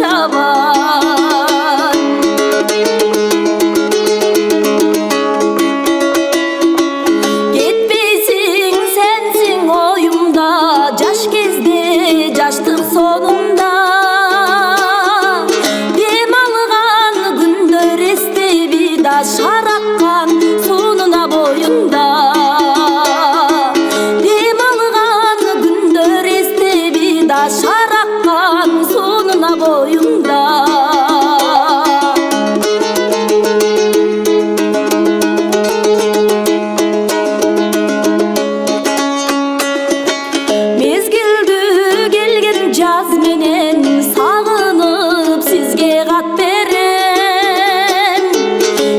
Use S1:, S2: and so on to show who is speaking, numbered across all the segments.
S1: çaban. Gitmeysin sensin oyumda, caş gezdi caştık sonunda. Dem algan gündör esti bir da şarakkan sonuna boyunda. Dem algan gündör esti bir da şarakkan sonuna boyunda. Mezgildi gelgen jaz menen sagınıp sizge gat beren.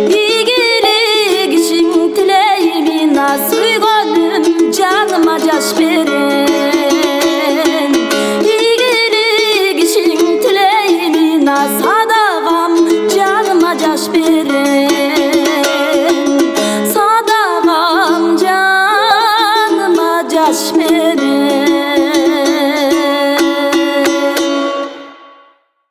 S1: Igilek işin tileymin suygadım canıma jaş beren. Igilek işin tileymin sadagam canıma jaş beren.